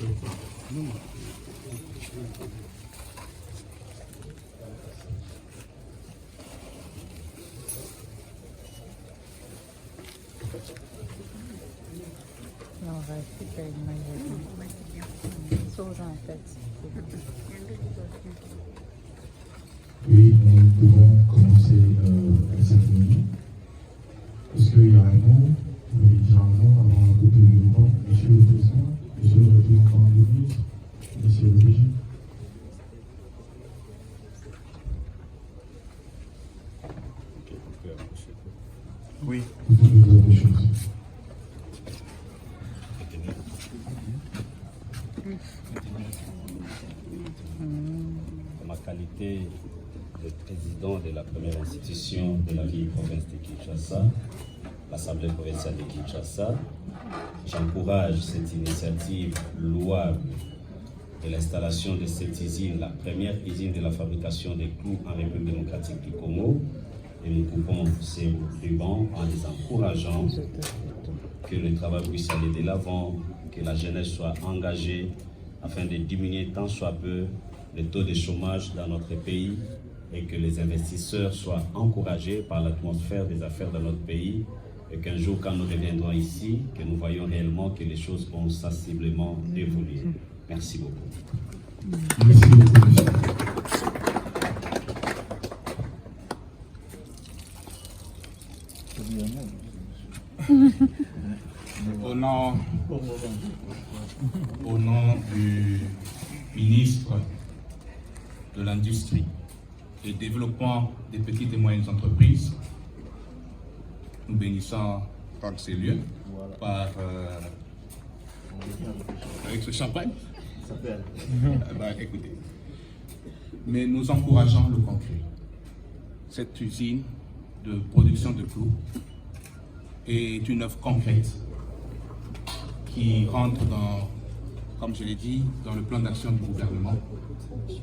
on va récupérer le magasin. Sur en fait. Oui, nous pouvons commencer la cérémonie. Est-ce qu'il y a un mot? Vous voulez dire un mot avant de couper le ruban? Monsieur le Président, Monsieur le représentant du ministre, Monsieur le régime. Oui. Vous pouvez dire des choses. En ma qualité de président de la première institution de la ville-province de Kinshasa, l'Assemblée provinciale de Kinshasa, j'encourage cette initiative louable de l'installation de cette usine, la première usine de la fabrication des clous en République démocratique du Congo. Et nous coupons ces rubans en les encourageant que le travail puisse aller de l'avant, que la jeunesse soit engagée afin de diminuer tant soit peu le taux de chômage dans notre pays et que les investisseurs soient encouragés par l'atmosphère des affaires dans notre pays et qu'un jour, quand nous reviendrons ici, que nous voyons réellement que les choses vont sensiblement évoluer. Merci beaucoup. Merci beaucoup, monsieur. Au nom du ministre de l'Industrie et du Développement des petites et moyennes entreprises, nous bénissons par ces lieux, avec ce champagne. Écoutez, mais nous encourageons le concret. Cette usine de production de clous est une œuvre concrète qui rentre dans, comme je l'ai dit, dans le plan d'action du gouvernement.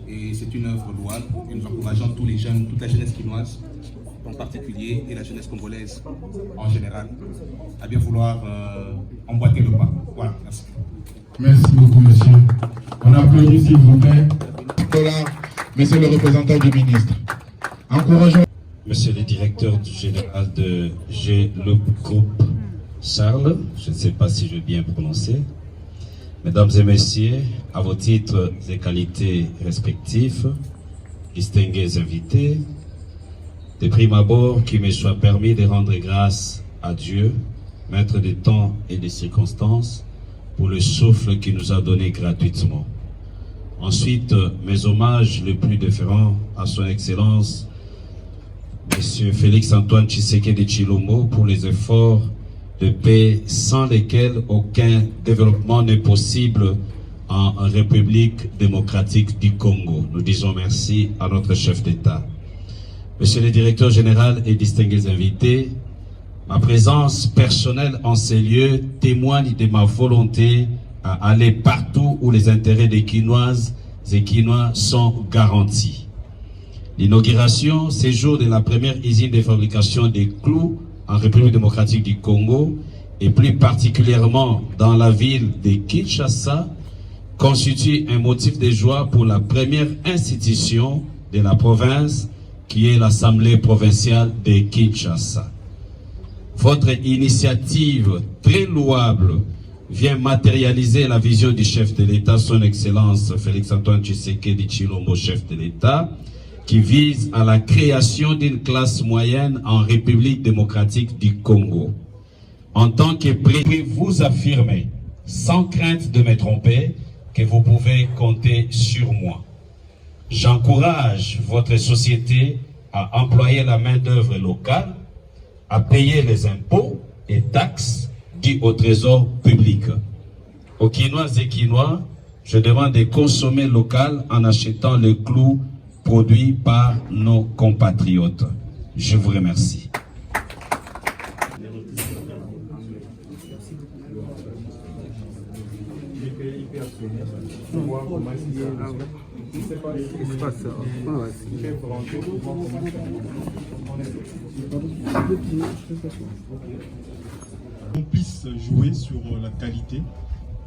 Et c'est une œuvre louable et nous encourageons tous les jeunes, toute la jeunesse quinoise en particulier et la jeunesse congolaise en général à bien vouloir emboîter le pas. Voilà, merci. Merci beaucoup, monsieur. On applaudit, s'il vous plaît. Monsieur le représentant du ministre. Encourageons. Monsieur le directeur général de G-Loop Group, Charles, je ne sais pas si je vais bien prononcer. Mesdames et messieurs, à vos titres et qualités respectifs, distingués invités, de prime abord, qu'il me soit permis de rendre grâce à Dieu, maître des temps et des circonstances, pour le souffle qu'il nous a donné gratuitement. Ensuite, mes hommages les plus déférents à son Excellence, Monsieur Félix-Antoine Tshisekedi Tshilombo, pour les efforts de paix sans lesquels aucun développement n'est possible en République démocratique du Congo. Nous disons merci à notre chef d'État. Monsieur le directeur général et distingués invités, ma présence personnelle en ces lieux témoigne de ma volonté à aller partout où les intérêts des Quinoises et Quinois sont garantis. L'inauguration, ces jours de la première usine de fabrication des clous en République démocratique du Congo, et plus particulièrement dans la ville de Kinshasa, constitue un motif de joie pour la première institution de la province, qui est l'Assemblée provinciale de Kinshasa. Votre initiative très louable vient matérialiser la vision du chef de l'État, son Excellence Félix-Antoine Tshisekedi Tshilombo, chef de l'État, qui vise à la création d'une classe moyenne en République démocratique du Congo. En tant que président, vous affirmez, sans crainte de me tromper, que vous pouvez compter sur moi. J'encourage votre société à employer la main-d'œuvre locale, à payer les impôts et taxes dus au trésor public. Aux Quinoises et Quinois, je demande de consommer local en achetant le clou produit par nos compatriotes. Je vous remercie. On puisse jouer sur la qualité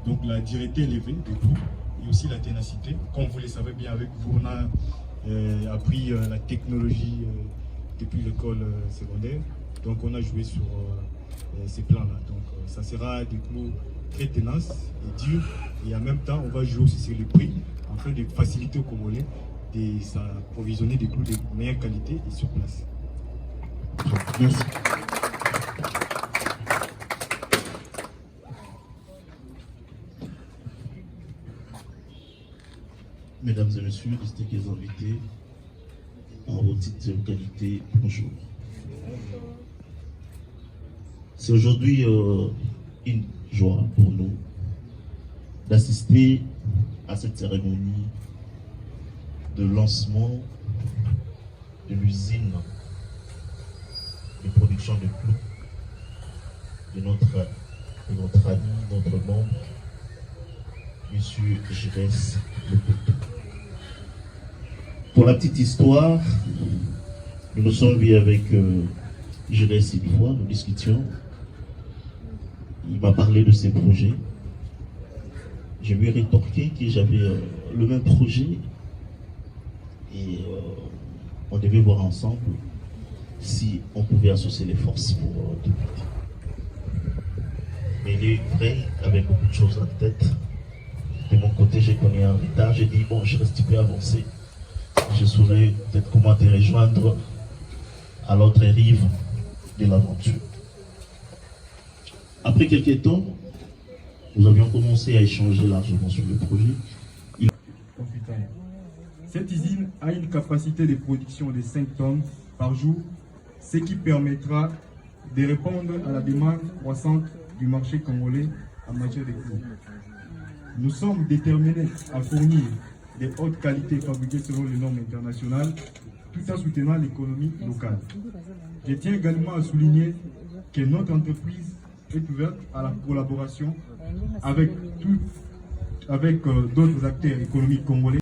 Donc la dureté élevée des clous et aussi la ténacité. Comme vous le savez bien, avec vous, on a appris la technologie depuis l'école secondaire. Donc on a joué sur ces plans-là. Donc ça sera des clous très tenaces et durs. Et en même temps, on va jouer aussi sur le prix afin de faciliter aux Congolais de s'approvisionner des clous de meilleure qualité et sur place. Merci. Mesdames et messieurs, distingués invités, en vos titres et qualités, bonjour. C'est aujourd'hui une joie pour nous d'assister à cette cérémonie de lancement de l'usine de production de clous de notre ami, notre membre, M. Giresse Lopoto. Pour la petite histoire, nous nous sommes vus avec Giresse une fois, nous discutions. Il m'a parlé de ses projets. Je lui ai rétorqué que j'avais le même projet et on devait voir ensemble si on pouvait associer les forces pour débuter. Mais il est vrai, avec beaucoup de choses en tête. De mon côté, j'ai connu un retard. J'ai dit, bon, je reste un peu avancé. Je saurais peut-être comment te rejoindre à l'autre rive de l'aventure. Après quelques temps, nous avions commencé à échanger largement sur le projet. Cette usine a une capacité de production de 5 tonnes par jour, ce qui permettra de répondre à la demande croissante du marché congolais en matière de clous. Nous sommes déterminés à fournir des hautes qualités fabriquées selon les normes internationales, tout en soutenant l'économie locale. Je tiens également à souligner que notre entreprise est ouverte à la collaboration avec d'autres acteurs économiques congolais.